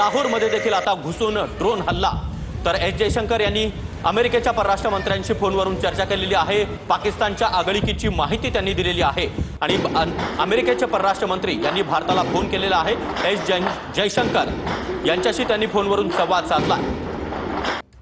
लाहोरमध्ये देखील आता घुसून ड्रोन हल्ला। तर एस जयशंकर यांनी अमेरिकेच्या परराष्ट्र मंत्र्यांशी फोनवरून चर्चा केलेली आहे। पाकिस्तानच्या आगळीकीची माहिती त्यांनी दिलेली आहे आणि अमेरिकेचे परराष्ट्र मंत्री यांनी भारताला फोन केलेला आहे। एस जयशंकर यांच्याशी त्यांनी फोनवरून संवाद साधला।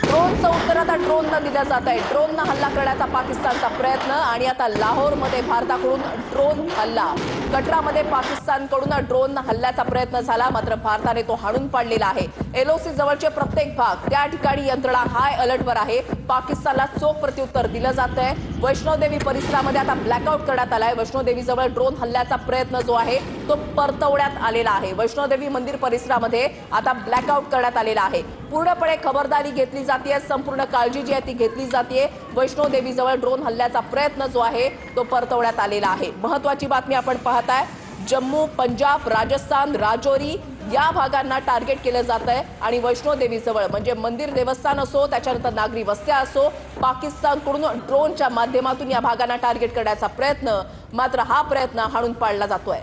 ड्रोनचं उत्तर आता ड्रोननं दिलं जात आहे। ड्रोननं हल्ला करण्याचा पाकिस्तानचा प्रयत्न आणि आता लाहोरमध्ये भारताकडून ड्रोन हल्ला। कटरामध्ये पाकिस्तानकडून ड्रोन हल्ल्याचा प्रयत्न झाला, मात्र भारताने तो हाणून पाडलेला आहे। एलओसी जवळचे प्रत्येक भाग त्या ठिकाणी यंत्रणा हाय अलर्टवर आहे। पाकिस्तानला चोख प्रत्युत्तर दिलं जात आहे। वैष्णोदेवी परिसरामध्ये आता ब्लॅकआउट करण्यात आला आहे। वैष्णोदेवी जवळ ड्रोन हल्ल्याचा प्रयत्न जो आहे तो परतवण्यात आलेला आहे। वैष्णोदेवी मंदिर परिसरामध्ये आता ब्लॅकआउट करण्यात आलेला आहे। पूर्णपणे खबरदारी घेतली जाते, संपूर्ण काळजी जी आहे ती घेतली जाते। वैष्णोदेवी जवळ ड्रोन हल्ल्याचा प्रयत्न जो आहे तो परतवण्यात आलेला आहे। महत्त्वाची बातमी आपण पाहताय, जम्मू, पंजाब, राजस्थान, राजौरी या भागांना टार्गेट केलं जात आहे आणि वैष्णोदेवी जवळ म्हणजे मंदिर देवस्थान असो, त्याच्यानंतर नागरी वस्त्या असो, पाकिस्तानकडून ड्रोनच्या माध्यमातून या भागांना टार्गेट करण्याचा प्रयत्न, मात्र हा प्रयत्न हाणून पाडला जातोय।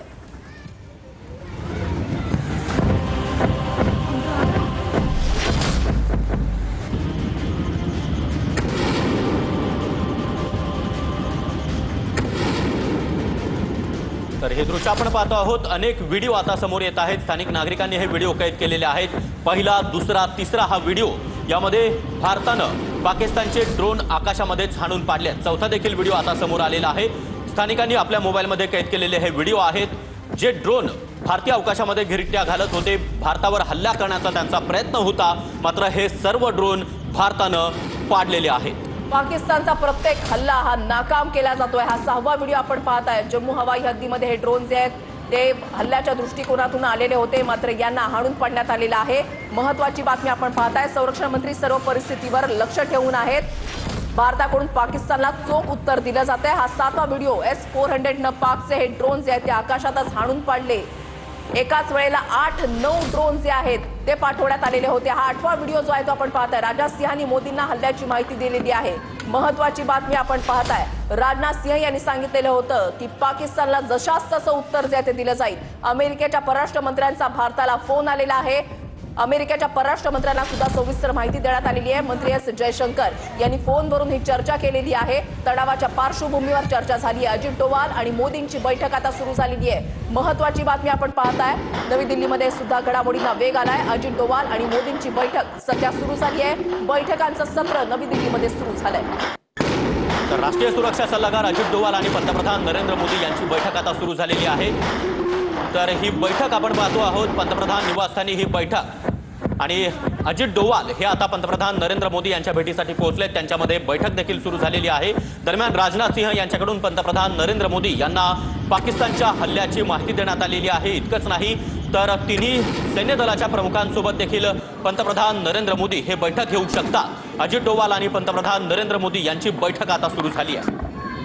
तर हे दृश्य आपण पाहतो आहोत। अनेक व्हिडिओ आता समोर येत आहेत। स्थानिक नागरिकांनी हे व्हिडिओ कैद केलेले आहेत। पहिला, दुसरा, तिसरा हा व्हिडिओ, यामध्ये भारतानं पाकिस्तानचे ड्रोन आकाशामध्ये हाणून पाडले। चौथा देखील व्हिडिओ आता समोर आलेला आहे। स्थानिकांनी आपल्या मोबाईलमध्ये कैद केलेले हे व्हिडिओ आहेत। जे ड्रोन भारतीय अवकाशामध्ये घिरट्या घालत होते, भारतावर हल्ला करण्याचा त्यांचा प्रयत्न होता, मात्र हे सर्व ड्रोन भारतानं पाडलेले आहेत। पाकिस्तानचा प्रत्येक हल्ला हा नाकाम केला जातोय। हा 6वा व्हिडिओ आपण पाहताय। जम्मू हवाई हद्दीमध्ये हे ड्रोन जे आहेत ते हल्ल्याच्या दृष्टिकोनातून आलेले होते, मात्र यांना हाणून पाडण्यात आलेला आहे। महत्त्वाची बातमी आपण पाहताय, संरक्षण मंत्री सर्व परिस्थितीवर लक्ष ठेवून आहेत। भारताकडून पाकिस्तानला चोख उत्तर दिलं जात आहे। हा 7वा व्हिडिओ, S-400 न पाकचे हे ड्रोन जे आहेत ते आकाशातच हाणून पाडले। एकाच वेळेला 8-9 ड्रोन जे आहेत ते पाठवण्यात आलेले होते। हा 8वा व्हिडिओ जो आहे तो आपण पाहताय। राजनाथ सिंहांनी मोदींना हल्ल्याची माहिती दिलेली आहे। महत्त्वाची बातमी आपण पाहताय, राजनाथ सिंह यांनी सांगितलेलं होतं की पाकिस्तानला जशास तसं उत्तर जे आहे ते दिलं जाईल। अमेरिकेच्या परराष्ट्र मंत्र्यांचा भारताला फोन आलेला आहे। अमेरिकेच्या परराष्ट्र मंत्र्यांना सुद्धा सविस्तर माहिती देण्यात आलेली आहे। मंत्री एस जयशंकर यांनी फोनवरून ही चर्चा केलेली आहे। तणावाच्या पार्श्वभूमीवर चर्चा झाली आहे। अजित डोवाल आणि मोदींची बैठक आता सुरू झालेली आहे। महत्त्वाची बातमी आपण पाहताय, नवी दिल्लीमध्ये सुद्धा घडामोडींना वेग आलाय। अजित डोवाल आणि मोदींची बैठक सध्या सुरू झाली आहे। बैठकांचं सत्र नवी दिल्लीमध्ये सुरू झालंय। तर राष्ट्रीय सुरक्षा सल्लागार अजित डोवाल आणि पंतप्रधान नरेंद्र मोदी यांची बैठक आता सुरू झालेली आहे। तर ही बैठक आपण पाहतो आहोत, पंतप्रधान निवासस्थानी ही बैठक, आणि अजित डोवाल हे आता पंतप्रधान नरेंद्र मोदी यांच्या भेटीसाठी पोहोचले। त्यांच्यामध्ये बैठक देखील सुरू झालेली आहे। दरम्यान राजनाथ सिंह यांच्याकडून पंतप्रधान नरेंद्र मोदी यांना पाकिस्तानच्या हल्ल्याची माहिती देण्यात आलेली आहे। इतकंच नाही तर तिन्ही सैन्य दलाच्या प्रमुखांसोबत देखील पंतप्रधान नरेंद्र मोदी हे बैठक घेऊ शकतात। अजित डोवाल आणि पंतप्रधान नरेंद्र मोदी यांची बैठक आता सुरू झाली आहे।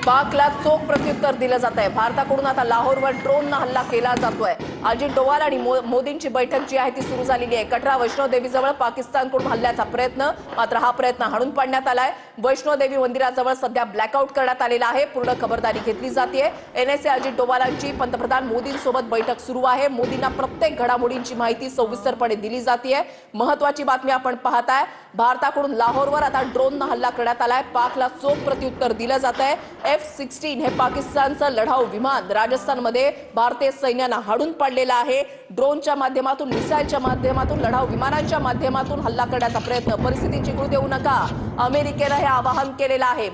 पाकला चोख प्रत्युत्तर दिलं जात आहे। भारताकडून आता लाहोरवर ड्रोननं हल्ला केला जातोय। अजित डोवाल आणि मोदींची बैठक जी आहे ती सुरू झालेली आहे। कटरा वैष्णोदेवी जवळ पाकिस्तानकडून हल्ल्याचा प्रयत्न, मात्र हा प्रयत्न हाणून पाडण्यात आलाय। वैष्णोदेवी मंदिराजवळ सध्या ब्लॅकआउट करण्यात आलेला आहे। पूर्ण खबरदारी घेतली जाते। NSA अजित डोवालांची पंतप्रधान मोदींसोबत बैठक सुरू आहे। मोदींना प्रत्येक घडामोडींची माहिती सविस्तरपणे दिली जाते। महत्त्वाची बातमी आपण पाहताय, भारताकडून लाहोरवर आता ड्रोननं हल्ला करण्यात आलाय। पाकला चोख प्रत्युत्तर दिलं जात आहे। F-16 हे पाकिस्तानचं लढाऊ विमान राजस्थानमध्ये भारतीय सैन्यानं हाणून पाडलेलं आहे। ड्रोनच्या माध्यमातून, मिसाईलच्या माध्यमातून, लढाऊ विमानांच्या माध्यमातून हल्ला करण्याचा प्रयत्न। परिस्थिती चिघळू देऊ नका, अमेरिकेनं हे आवाहन केलेलं आहे।